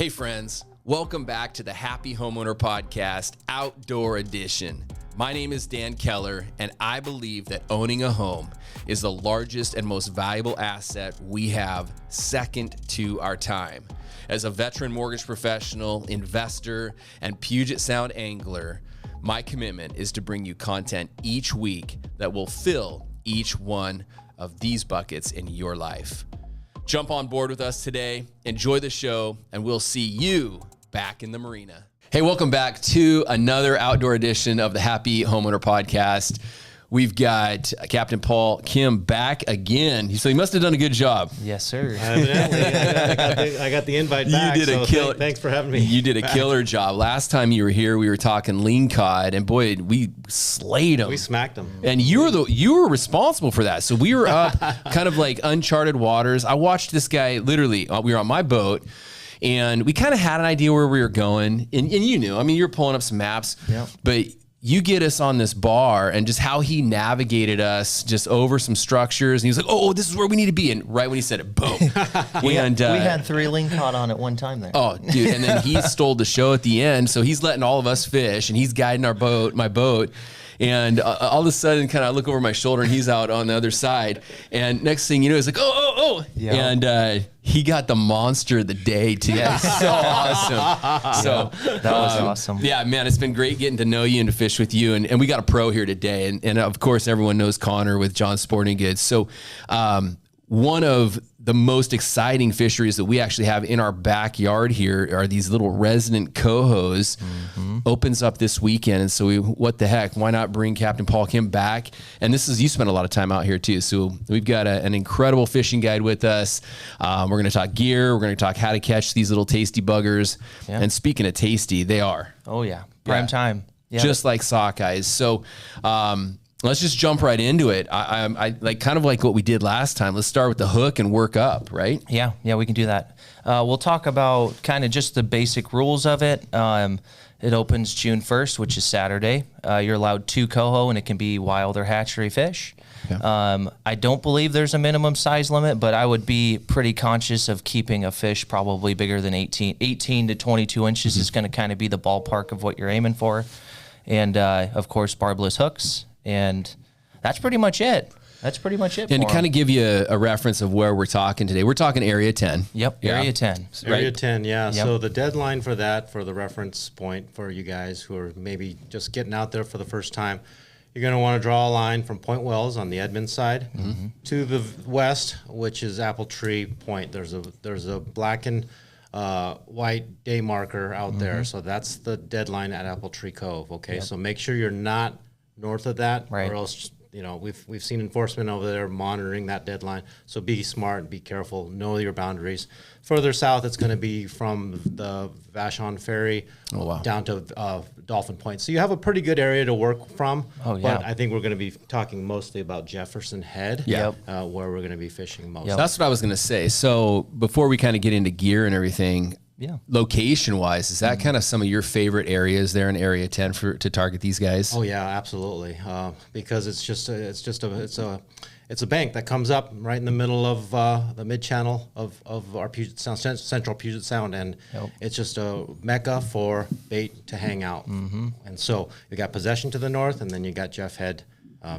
Hey friends, welcome back to the Happy Homeowner Podcast, Outdoor Edition. My name is Dan Keller, and I believe that owning a home is the largest and most valuable asset we have, second to our time. As a veteran mortgage professional, investor, and Puget Sound angler, my commitment is to bring you content each week that will fill each one of these buckets in your life. Jump on board with us today, enjoy the show, and we'll see you back in the marina. Hey, welcome back to another outdoor edition of the Happy Homeowner Podcast. We've got Captain Paul Kim back again. So he must have done a good job. Yes, sir. I got the invite back. You did a killer. Thanks for having me. You did a killer job. Last time you were here, we were talking lean cod, and boy, we slayed them. We smacked them. And you were responsible for that. So we were up kind of like uncharted waters. I watched this guy literally. We were on my boat. And we kind of had an idea where we were going. And you knew. I mean, you were pulling up some maps. Yep. But you get us on this bar and just how he navigated us just over some structures. And he was like, oh, this is where we need to be. And right when he said it, boom. We had 3 ling cod on at one time there. Oh, dude. And then he stole the show at the end. So he's letting all of us fish and he's guiding my boat. And all of a sudden, kind of look over my shoulder, and he's out on the other side. And next thing you know, he's like, oh. Yeah. And he got the monster of the day, too. Yes. So awesome. So that was awesome. Yeah, man, it's been great getting to know you and to fish with you. And we got a pro here today. And of course, everyone knows Connor with John's Sporting Goods. So one of the most exciting fisheries that we actually have in our backyard here are these little resident cohos. Opens up this weekend. And so what the heck, why not bring Captain Paul Kim back? And you spent a lot of time out here too. So we've got an incredible fishing guide with us. We're going to talk gear. We're going to talk how to catch these little tasty buggers. Yeah. And speaking of tasty, they are. Oh yeah. Prime time. Yeah. Just like sockeyes. So, let's just jump right into it. I like kind of like what we did last time. Let's start with the hook and work up, right? Yeah, we can do that. We'll talk about kind of just the basic rules of it. It opens June 1st, which is Saturday. You're allowed 2 coho, and it can be wild or hatchery fish. Yeah. I don't believe there's a minimum size limit, but I would be pretty conscious of keeping a fish probably bigger than 18 to 22 inches is going to kind of be the ballpark of what you're aiming for. And, of course, barbless hooks. And that's pretty much it. And to kind of give you a reference of where we're talking today, we're talking Area 10. Yep, yeah. Area 10. Area 10, yeah. Yep. So the deadline for that, for the reference point for you guys who are maybe just getting out there for the first time, you're going to want to draw a line from Point Wells on the Edmond side to the west, which is Apple Tree Point. There's a black and white day marker out there. So that's the deadline at Apple Tree Cove, okay? Yep. So make sure you're not north of that, or else, we've seen enforcement over there monitoring that deadline. So be smart, be careful, know your boundaries. Further south, it's going to be from the Vashon Ferry down to Dolphin Point. So you have a pretty good area to work from. Oh, yeah. But I think we're going to be talking mostly about Jefferson Head, where we're going to be fishing most. Yep. That's what I was going to say. So before we kind of get into gear and everything, location-wise, is that kind of some of your favorite areas there in Area 10 to target these guys? Oh yeah, absolutely. Because it's a bank that comes up right in the middle of the mid-channel of our Puget Sound, central Puget Sound, and it's just a mecca for bait to hang out. And so you got Possession to the north, and then you got Jeff Head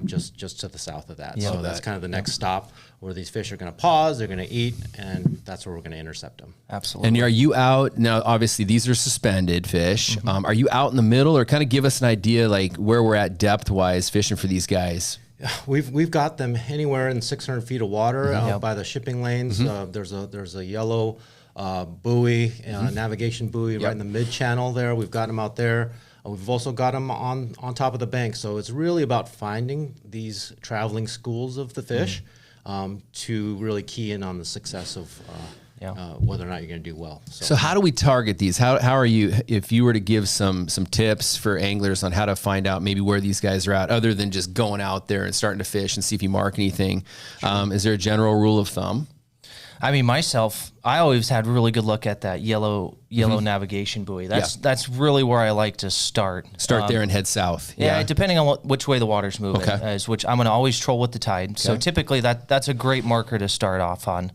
just to the south of that. So that's kind of the next stop where these fish are going to pause, they're going to eat, and that's where we're going to intercept them. Absolutely. And are you out now? Obviously, these are suspended fish. Are you out in the middle, or kind of give us an idea like where we're at depth-wise fishing for these guys? We've got them anywhere in 600 feet of water out by the shipping lanes. There's a yellow buoy, navigation buoy right in the mid-channel there. We've got them out there. We've also got them on top of the bank. So it's really about finding these traveling schools of the fish to really key in on the success of whether or not you're going to do well. So how do we target these? How are you, if you were to give some tips for anglers on how to find out maybe where these guys are at, other than just going out there and starting to fish and see if you mark anything, is there a general rule of thumb? I mean, myself, I always had really good look at that yellow navigation buoy. That's really where I like to start. Start there and head south. Yeah, depending on which way the water's moving, which I'm going to always troll with the tide. So typically that's a great marker to start off on.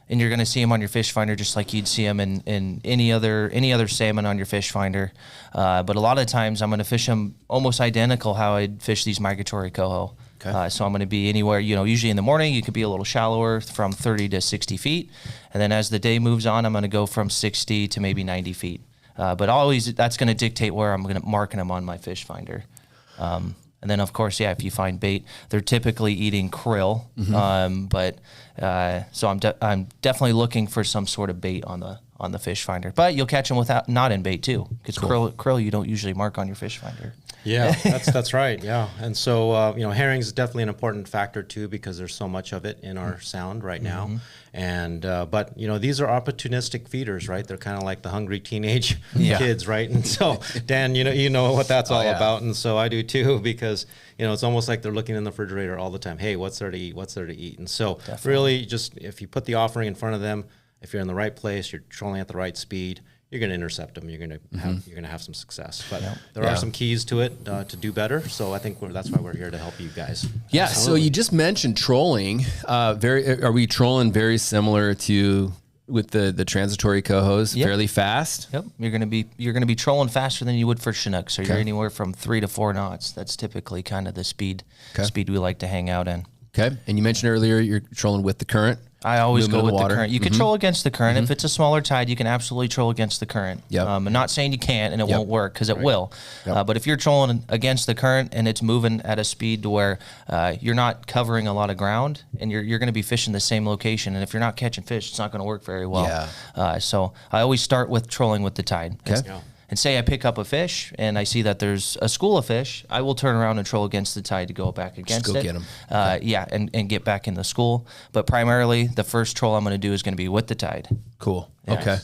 and you're going to see them on your fish finder just like you'd see them in any other salmon on your fish finder. But a lot of times I'm going to fish them almost identical how I'd fish these migratory coho. Okay. So I'm going to be anywhere, usually in the morning, you could be a little shallower from 30 to 60 feet. And then as the day moves on, I'm going to go from 60 to maybe 90 feet. But always that's going to dictate where I'm going to marking them on my fish finder. And then, of course, if you find bait, they're typically eating krill. So I'm definitely looking for some sort of bait on the fish finder. But you'll catch them without not in bait too, because krill you don't usually mark on your fish finder. Yeah, that's right. Yeah, and so herring is definitely an important factor too, because there's so much of it in our sound right now. And but these are opportunistic feeders, right? They're kind of like the hungry teenage kids, right? And so Dan, you know what that's all about, and so I do too, because it's almost like they're looking in the refrigerator all the time. Hey, what's there to eat? What's there to eat? And so really, just if you put the offering in front of them, if you're in the right place, you're trolling at the right speed, you're going to intercept them. You're going to have some success. But there are some keys to it to do better. So I think that's why we're here to help you guys. Yeah. Absolutely. So you just mentioned trolling. Are we trolling very similar to with the transitory cohos? Fairly fast. Yep. You're going to be trolling faster than you would for Chinook. So you're anywhere from 3 to 4 knots. That's typically kind of the speed we like to hang out in. Okay. And you mentioned earlier you're trolling with the current. I always go with the current. You can troll against the current. If it's a smaller tide, you can absolutely troll against the current. I'm not saying you can't and it won't work, because it will. But if you're trolling against the current and it's moving at a speed to where you're not covering a lot of ground, and you're going to be fishing the same location, and if you're not catching fish, it's not going to work very well. So I always start with trolling with the tide. And say I pick up a fish and I see that there's a school of fish, I will turn around and troll against the tide to go back against it. Get them. And get back in the school. But primarily, the first troll I'm going to do is going to be with the tide. Cool. Yes. Okay.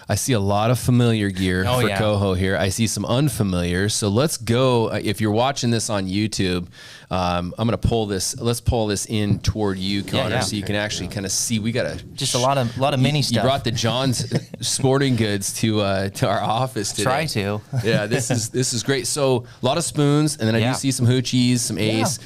I see a lot of familiar gear for coho here. I see some unfamiliar. So let's go. If you're watching this on YouTube, I'm going to pull this. Let's pull this in toward you, Connor, so you can actually kind of see. We got just a lot of mini stuff. You brought the John's Sporting Goods to our office today. Try to. Yeah, this is great. So a lot of spoons, and then I do see some hoochies, some ace.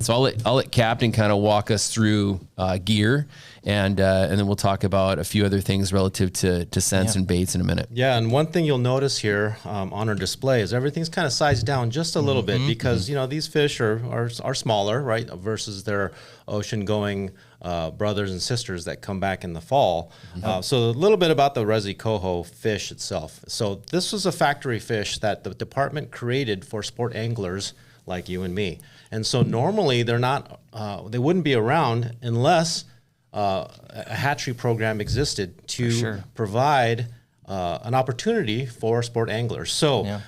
So I'll let Captain kind of walk us through gear. And then we'll talk about a few other things relative to scents and baits in a minute. Yeah, and one thing you'll notice here on our display is everything's kind of sized down just a little bit, because these fish are smaller, right, versus their ocean-going brothers and sisters that come back in the fall. So a little bit about the Resi Coho fish itself. So this was a factory fish that the department created for sport anglers like you and me. And so normally they wouldn't be around unless a hatchery program existed to provide an opportunity for sport anglers. So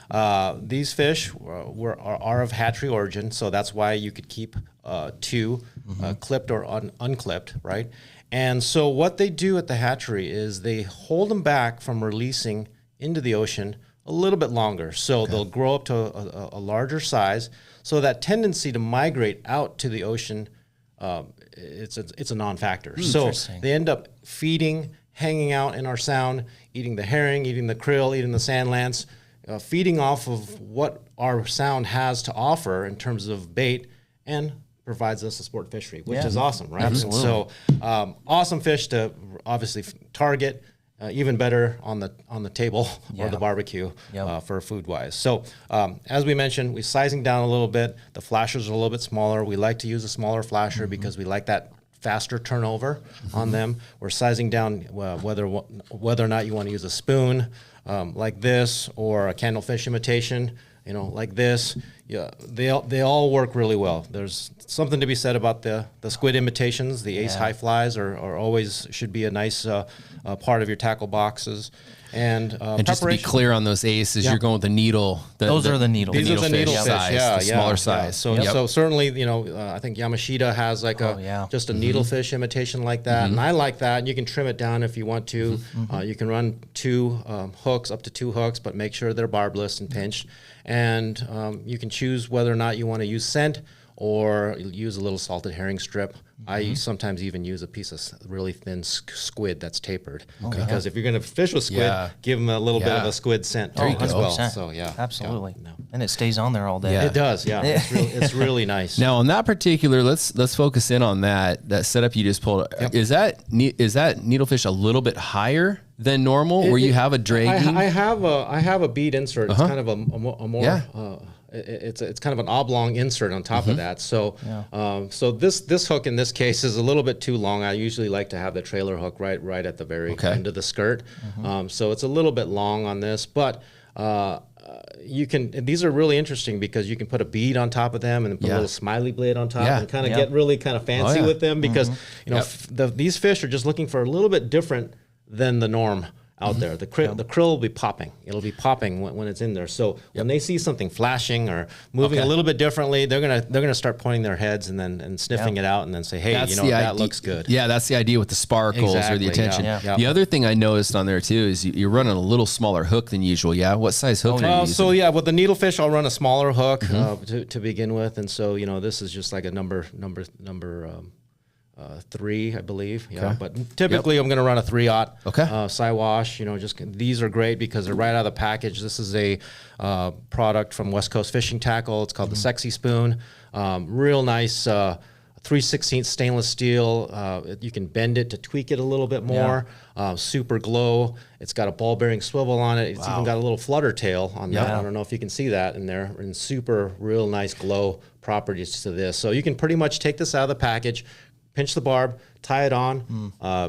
these fish are of hatchery origin, so that's why you could keep 2 clipped or unclipped, right? And so what they do at the hatchery is they hold them back from releasing into the ocean a little bit longer. So they'll grow up to a larger size, so that tendency to migrate out to the ocean it's a non-factor. So they end up feeding, hanging out in our sound, eating the herring, eating the krill, eating the sand lance, feeding off of what our sound has to offer in terms of bait, and provides us a sport fishery, which is awesome, right? Absolutely. So awesome fish to obviously target. Even better on the table or the barbecue for food wise. So as we mentioned, we're sizing down a little bit. The flashers are a little bit smaller. We like to use a smaller flasher because we like that faster turnover on them. We're sizing down whether or not you want to use a spoon like this, or a candlefish imitation, like this. Yeah, they all work really well. There's something to be said about the squid imitations. The ace high flies are always should be a nice part of your tackle boxes. And just to be clear on those aces, you're going with the needle. Those are the needle. These are the needle fish. The smaller size. So certainly, I think Yamashita has like just a needlefish imitation like that, and I like that. And you can trim it down if you want to. You can run 2 hooks, up to 2 hooks, but make sure they're barbless and pinched. And you can choose whether or not you want to use scent or use a little salted herring strip. I sometimes even use a piece of really thin squid that's tapered. Because if you're going to fish with squid, give them a little bit of a squid scent as well. So absolutely. And it stays on there all day. It does. Yeah, it's really nice. Now on that particular, let's focus in on that setup you just pulled. Is that needlefish a little bit higher than normal, where you have a dragging? I have a bead insert. It's kind of a more. It's kind of an oblong insert on top of that. So so this hook in this case is a little bit too long. I usually like to have the trailer hook right at the very end of the skirt. So it's a little bit long on this, but you can. These are really interesting because you can put a bead on top of them and put a little smiley blade on top and kind of get really kind of fancy with them because these fish are just looking for a little bit different than the norm out there. The krill will be popping. It'll be popping when it's in there. So when they see something flashing or moving a little bit differently, they're gonna start pointing their heads and sniffing it out and then say, hey, that looks good. Yeah, that's the idea with the sparkles or the attention. The other thing I noticed on there too is you're running a little smaller hook than usual. Yeah, what size hook are you using? So with the needlefish, I'll run a smaller hook to begin with, and so this is just like a number 3, I believe. But typically I'm going to run a 3/0. Siwash. These are great because they're right out of the package. This is a product from West Coast Fishing Tackle. It's called the Sexy Spoon. Real nice 3/16 stainless steel. You can bend it to tweak it a little bit more. Super glow. It's got a ball bearing swivel on it. It's even got a little flutter tail on that. I don't know if you can see that in there. And super real nice glow properties to this. So you can pretty much take this out of the package, pinch the barb, tie it on,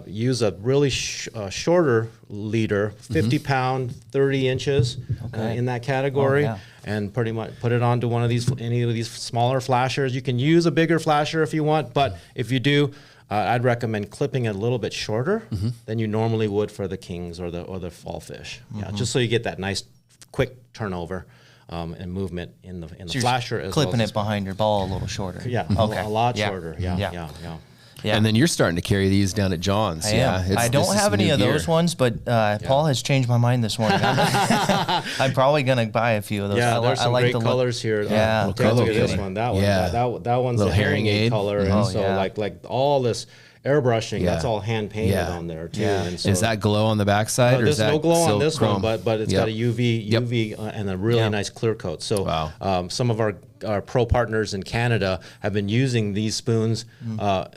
use a really shorter leader, 50 pound, 30 inches in that category, and pretty much put it onto any of these smaller flashers. You can use a bigger flasher if you want, but if you do, I'd recommend clipping it a little bit shorter than you normally would for the kings or the fall fish. Just so you get that nice quick turnover. And movement in the flasher as clipping it behind your ball a little shorter. A lot shorter. And then you're starting to carry these down at John's. I don't have any of those ones, but Paul has changed my mind this morning. I'm probably gonna buy a few of those. There's some great colors here. Look at this one. That one. That one's a herring aid color, and so like all this airbrushing, that's all hand painted on there too. And so, is that glow on the backside, or is that no glow on this chrome? one? But it's got a UV and a really nice clear coat. So some of our pro partners in Canada have been using these spoons.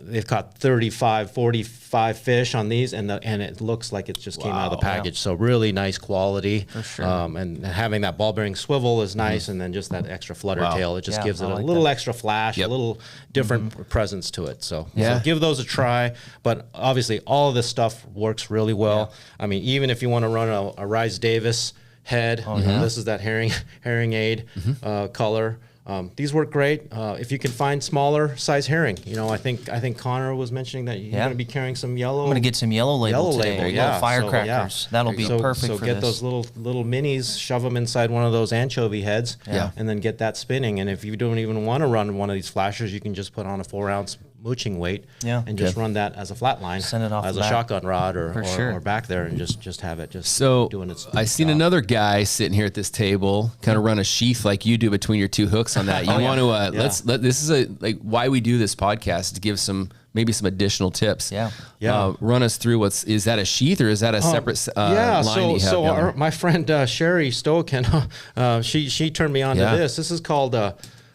They've caught 35, 45 fish on these, and it looks like it just came out of the package. So really nice quality. For sure. And having that ball bearing swivel is nice, and then just that extra flutter tail, it just gives it a little extra flash, a little different presence to it. So give those a try. But obviously, all of this stuff works really well. I mean, even if you want to run a Rise Davis head, this is that herring aid color. These work great if you can find smaller size herring. I think Connor was mentioning that you're going to be carrying some yellow. I'm going to get some yellow label today. Little firecrackers. That'll be perfect for get this. those little minis, shove them inside one of those anchovy heads, and then get that spinning. And if you don't even want to run one of these flashers, you can just put on a 4-ounce mooching weight and just run that as a flat line, send it off as a shotgun rod or back there, and just have it doing its I seen another guy sitting here at this table kind of run a sheath like you do between your two hooks on that. You want to this is why we do this podcast, to give maybe some additional tips. Run us through is that a sheath or is that a separate line? My friend Sherry Stoken, she turned me on to this. This is called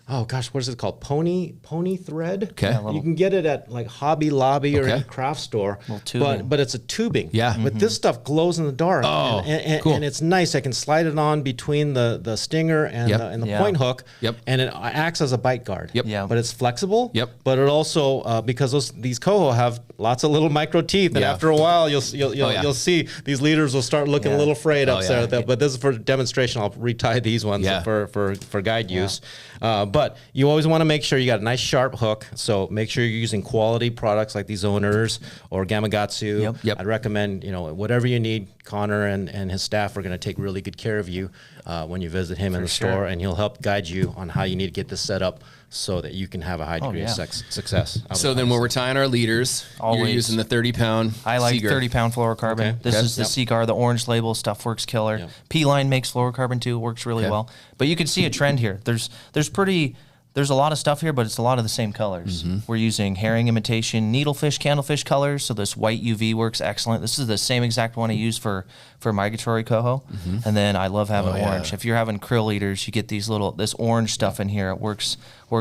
what is it called? Pony thread. Okay. You can get it at like Hobby Lobby or any craft store. But it's a tubing. But this stuff glows in the dark. Cool. And it's nice. I can slide it on between the stinger and the point hook. And it acts as a bite guard. But it's flexible. But it also because these Coho have lots of little micro teeth, and after a while you'll see these leaders will start looking a little frayed up there. But this is for demonstration. I'll retie these ones for guide use. But you always want to make sure you got a nice sharp hook. So make sure you're using quality products like these Owners or Gamakatsu. I'd recommend, whatever you need. Connor and his staff are going to take really good care of you when you visit him in the store, and he'll help guide you on how you need to get this set up so that you can have a high degree of success. So then when we're tying our leaders, you're using the 30-pound I like Seaguar. 30-pound fluorocarbon. Okay. This is the Seaguar, the orange label, Stuffworks Keller. P-Line makes fluorocarbon too, works really well. But you can see a trend here. There's there's a lot of stuff here, but it's a lot of the same colors. We're using herring imitation, needlefish, candlefish colors. So this white UV works excellent. This is the same exact one I use for migratory coho. And then I love having orange. If you're having krill eaters, you get this orange stuff in here. It works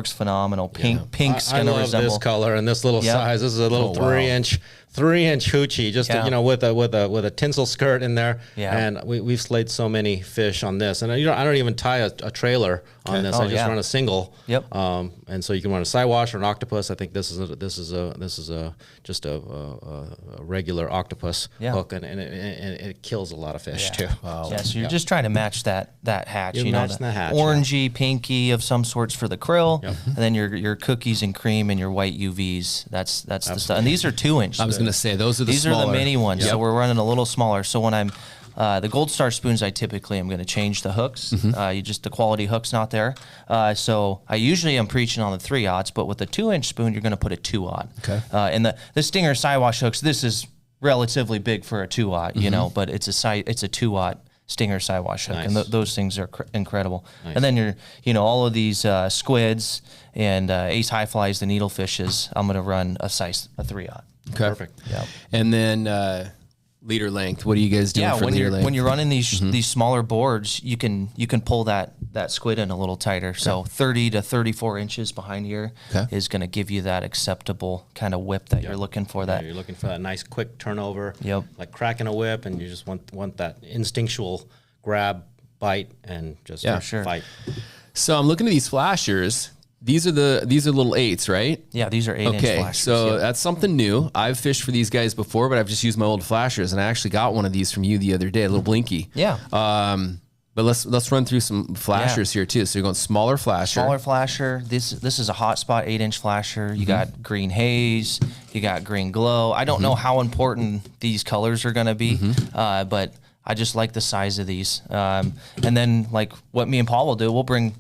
phenomenal. Pink's I gonna love resemble this color and this little size. This is a little 3-inch hoochie, just Yeah. with a tinsel skirt in there. Yeah. And we've slayed so many fish on this. And I don't even tie a trailer on this. I just run a single. Yep. And so you can run a sidewash or an octopus. I think this is just a regular octopus hook, and it kills a lot of fish too. Wow. Yeah, so you're just trying to match that hatch. You're matching the hatch, orangey, pinky of some sorts for the krill, and then your cookies and cream and your white UVs. That's the stuff. And these are 2-inch. I was going to say these are the mini ones. So we're running a little smaller. So when I'm the Gold Star spoons, I typically am going to change the hooks. The quality hook's not there. So I usually am preaching on the 3/0, but with the 2-inch spoon, you're going to put a 2/0. Okay. And the Stinger Siwash hooks, this is relatively big for a 2/0, you know, but it's a 2/0 Stinger Siwash hook, and those things are incredible. Nice. And then all of these squids and ace high flies, the needlefishes, I'm going to run a 3/0. Okay. Perfect. Yeah. And then leader length. What are you guys doing for leader length? When you're running these smaller boards, you can pull that squid in a little tighter. Okay. So 30 to 34 inches behind here is going to give you that acceptable kind of whip that you're looking for. You're looking for that nice quick turnover. Yep. Like cracking a whip, and you just want that instinctual grab, bite, and just fight. So I'm looking at these flashers. These are little 8s, right? Yeah, these are 8-inch flashers. So that's something new. I've fished for these guys before, but I've just used my old flashers, and I actually got one of these from you the other day, a little blinky. Yeah. But let's run through some flashers here too. So you're going smaller flasher. Smaller flasher. This is a hotspot 8-inch flasher. You got green haze. You got green glow. I don't know how important these colors are going to be, but I just like the size of these. And then like what me and Paul will do,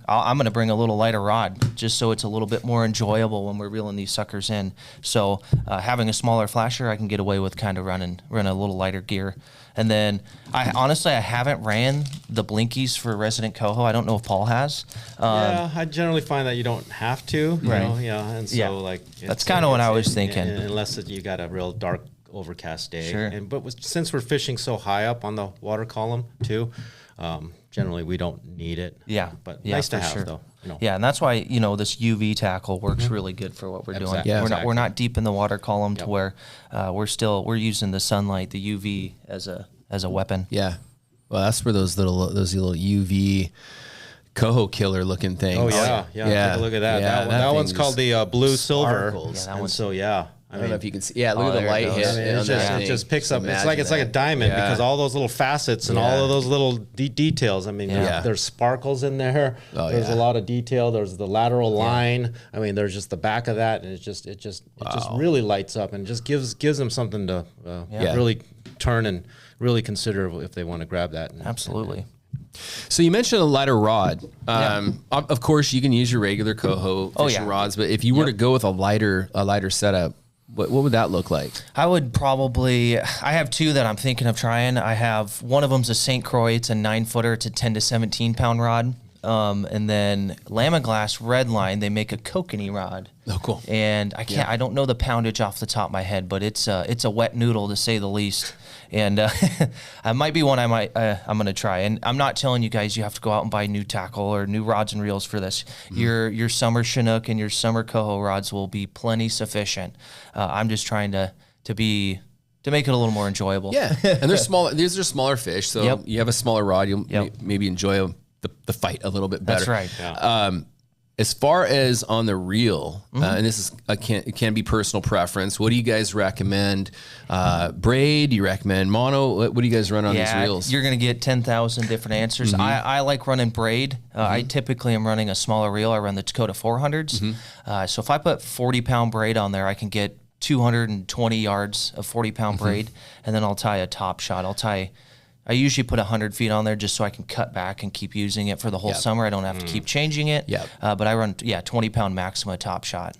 I'm going to bring a little lighter rod just so it's a little bit more enjoyable when we're reeling these suckers in. So having a smaller flasher, I can get away with kind of running a little lighter gear. And then I haven't ran the blinkies for Resident Coho. I don't know if Paul has. I generally find that you don't have to, and so like that's kind of what I was thinking. Unless you got a real dark overcast day. Sure. But since we're fishing so high up on the water column too, generally we don't need it. Yeah. But nice to have though. Yeah, and that's why this UV tackle works really good for what we're doing. Yeah, we're not deep in the water column to where we're using the sunlight, the UV as a weapon. Yeah. Well, that's for those little UV Coho killer looking things. Oh yeah. Take a look at that. Yeah, that one's called the blue silver. Yeah, that one's I don't know if you can see. Yeah, look at the light hit. It just picks up. It's like a diamond because all those little facets and all of those little details. I mean, there's sparkles in there. There's a lot of detail. There's the lateral line. I mean, there's just the back of that, and it just really lights up and just gives them something to really turn and really consider if they want to grab that. Absolutely. So you mentioned a lighter rod. Of course, you can use your regular Coho fishing rods, but if you were to go with a lighter setup, what would that look like? I have 2 that I'm thinking of trying. I have one of them's a St. Croix. It's a 9-footer. It's a 10 to 17 pound rod. And then Lamiglass Redline, they make a kokanee rod. Oh, cool. And I don't know the poundage off the top of my head, but it's a wet noodle to say the least. And it might be one I'm going to try. And I'm not telling you guys you have to go out and buy new tackle or new rods and reels for this. Your summer Chinook and your summer Coho rods will be plenty sufficient. I'm just trying to make it a little more enjoyable. Yeah, and they're small. These are smaller fish, so you have a smaller rod. You'll maybe enjoy the fight a little bit better. That's right. Yeah. As far as on the reel, and this is it can be personal preference. What do you guys recommend? Braid? Do you recommend mono? What do you guys run on these reels? You're going to get 10,000 different answers. I like running braid. I typically am running a smaller reel. I run the Dakota 400s. So if I put 40-pound braid on there, I can get 220 yards of 40-pound braid, and then I'll tie a top shot. I usually put 100 feet on there just so I can cut back and keep using it for the whole summer. I don't have to keep changing it. But I run 20-pound Maxima top shot.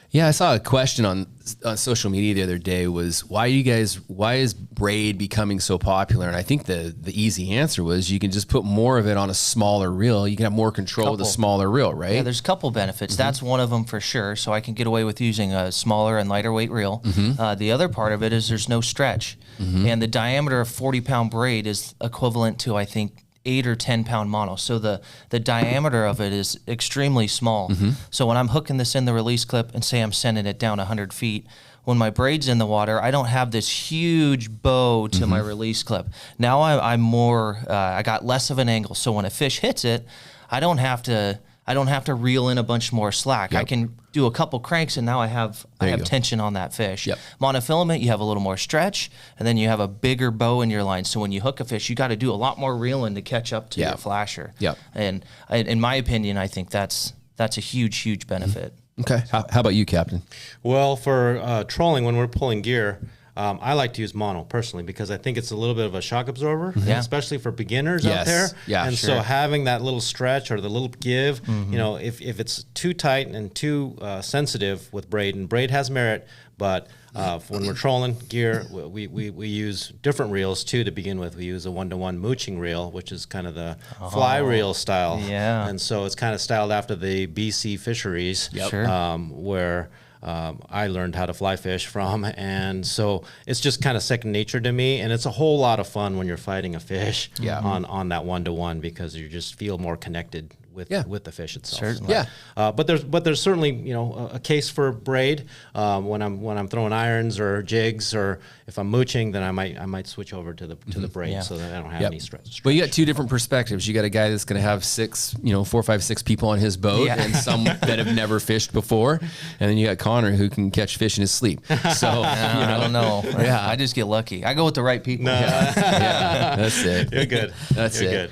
Yeah, I saw a question on social media the other day was why is braid becoming so popular? And I think the easy answer was you can just put more of it on a smaller reel. You can have more control with a smaller reel, right? Yeah, there's a couple benefits. That's one of them for sure. So I can get away with using a smaller and lighter weight reel. The other part of it is there's no stretch. And the diameter of 40-pound braid is equivalent to, I think, 8 or 10 pound mono. So the diameter of it is extremely small. So when I'm hooking this in the release clip and say I'm sending it down 100 feet, when my braid's in the water, I don't have this huge bow to my release clip. Now I'm more, I got less of an angle. So when a fish hits it, I don't have to reel in a bunch more slack. I can do a couple cranks and now I have tension on that fish. Monofilament, you have a little more stretch and then you have a bigger bow in your line. So when you hook a fish, you got to do a lot more reeling to catch up to your flasher. And in my opinion, I think that's a huge benefit. Okay. How about you, Captain? Well, for trolling, when we're pulling gear, I like to use mono personally because I think it's a little bit of a shock absorber, especially for beginners out there. So having that little stretch or the little give, you know, if it's too tight and too sensitive with braid, and braid has merit, but when we're trolling gear, we use different reels too to begin with. We use a 1-to-1 mooching reel, which is kind of the fly reel style. And so it's kind of styled after the BC fisheries, where I learned how to fly fish from, and so it's just kind of second nature to me, and it's a whole lot of fun when you're fighting a fish on that 1-to-1 because you just feel more connected with the fish itself. Certainly. But there's certainly, you know, a case for braid when I'm throwing irons or jigs, or if I'm mooching, then I might switch over to the braid so that I don't have any stretch. Well, you got two different perspectives. You got a guy that's going to have 4, 5, 6 people on his boat, and some that have never fished before, and then you got Connor who can catch fish in his sleep. So I don't know. I just get lucky. I go with the right people. That's it. You're good. You're good.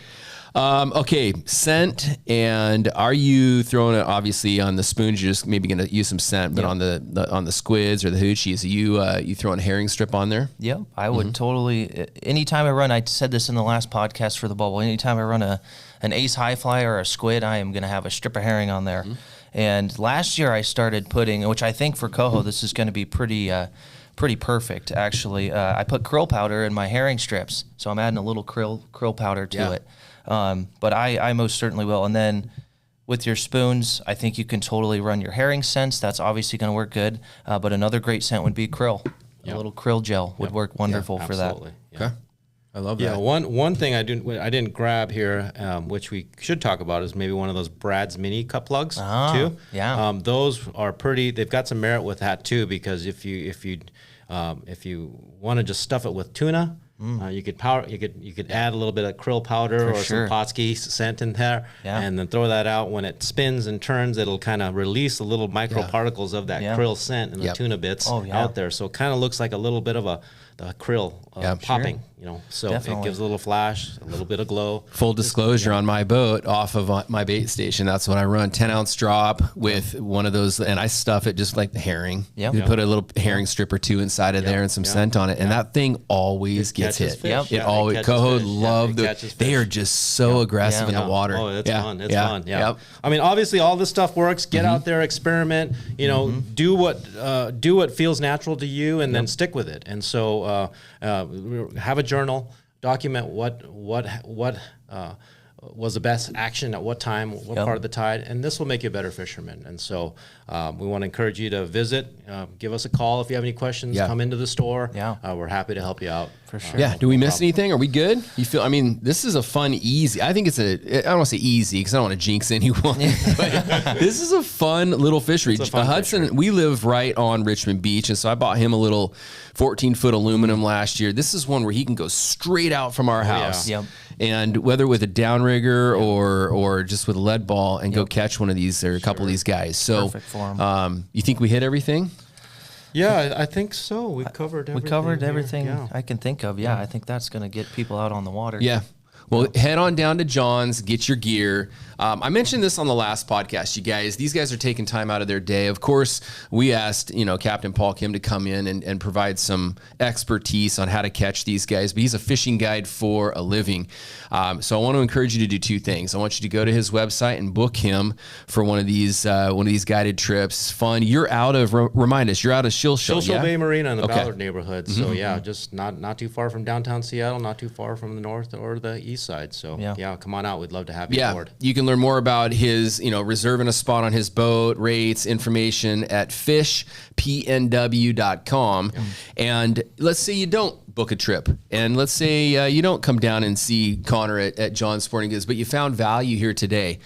Okay, scent, and are you throwing it obviously on the spoons? You're just maybe going to use some scent, but on the squids or the hoochies, you throwing a herring strip on there? Yep, I would totally. Anytime I run, I said this in the last podcast for the bubble. Anytime I run an ace high fly or a squid, I am going to have a strip of herring on there. And last year I started putting, which I think for Coho this is going to be pretty perfect actually. I put krill powder in my herring strips, so I'm adding a little krill powder to it. But I most certainly will. And then with your spoons, I think you can totally run your herring scents. That's obviously going to work good. But another great scent would be krill. A little krill gel would work wonderful for that. Okay. I love that. Yeah, one thing I didn't grab here, which we should talk about, is maybe one of those Brad's mini cup plugs too. Yeah. Those are pretty. They've got some merit with that too, because if you want to just stuff it with tuna, you could add a little bit of krill powder or some Potski scent in there, and then throw that out. When it spins and turns, it'll kind of release the little microparticles of that krill scent and the tuna bits out there. So it kind of looks like a little bit of the krill popping, you know. So it gives a little flash, a little bit of glow. Full disclosure, on my boat off of my bait station, that's what I run. 10-ounce drop with one of those, and I stuff it just like the herring. You put a little herring strip or two inside of there and some scent on it, and that thing always gets hit. It always. Coho love they are just so aggressive in the water. Oh, it's fun. It's fun. Yeah. I mean, obviously, all this stuff works. Get out there, experiment. You know, do what feels natural to you, and then stick with it. And so, have a journal. Document what was the best action at what time, what part of the tide, and this will make you a better fisherman. And so we want to encourage you to visit, give us a call if you have any questions, come into the store. We're happy to help you out. For sure. Do we miss anything? Are we good? You feel, I mean, this is a fun, easy, I think I don't want to say easy because I don't want to jinx anyone, but this is a fun little fishery. Hudson, fishery. We live right on Richmond Beach, and so I bought him a little 14-foot aluminum last year. This is one where he can go straight out from our house. And whether with a downrigger or just with a lead ball and go catch one of these or a couple of these guys. So perfect for him. You think we hit everything? Yeah, I think so. We covered everything. I can think of. I think that's going to get people out on the water. Yeah. Well, head on down to John's, get your gear. I mentioned this on the last podcast, you guys. These guys are taking time out of their day. Of course, we asked, Captain Paul Kim to come in and provide some expertise on how to catch these guys, but he's a fishing guide for a living. So I want to encourage you to do two things. I want you to go to his website and book him for one of these guided trips. It's fun. You're out of, remind us, you're out of Shilshole Bay Marina in the Ballard neighborhood. So yeah, just not too far from downtown Seattle, not too far from the north or the east side. So yeah, come on out. We'd love to have you aboard. You can learn more about his, reserving a spot on his boat, rates, information at fishpnw.com. And let's say you don't book a trip, and let's say you don't come down and see Connor at John's Sporting Goods, but you found value here today.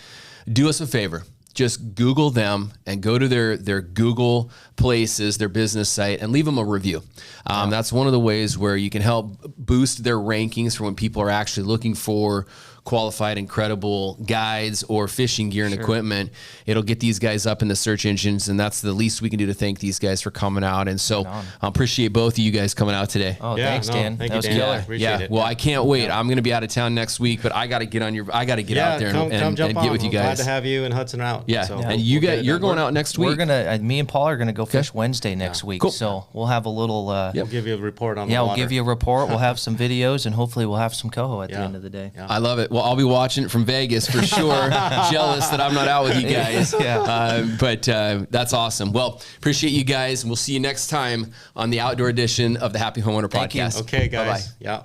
Do us a favor. Just Google them and go to their Google Places, their business site, and leave them a review. That's one of the ways where you can help boost their rankings for when people are actually looking for qualified and credible guides or fishing gear and equipment. It'll get these guys up in the search engines, and that's the least we can do to thank these guys for coming out. And so I appreciate both of you guys coming out today. Oh, thanks, Dan. Thank that you, was Dan. killer. Appreciate it. Well, I can't wait. I'm going to be out of town next week, but I got to get out there and jump get with you Glad guys. to have you and Hudson out. Yeah, So and you're going out next week. We're gonna, me and Paul are gonna go fish Wednesday next week. Cool. So we'll have a little. We'll give you a report on the we'll water. give you a report. We'll have some videos, and hopefully we'll have some coho at the end of the day. Yeah. I love it. Well, I'll be watching it from Vegas for sure. Jealous that I'm not out with you guys. But that's awesome. Well, appreciate you guys, and we'll see you next time on the outdoor edition of the Happy Homeowner Thank you. Podcast. Okay, guys. Bye-bye. Yeah.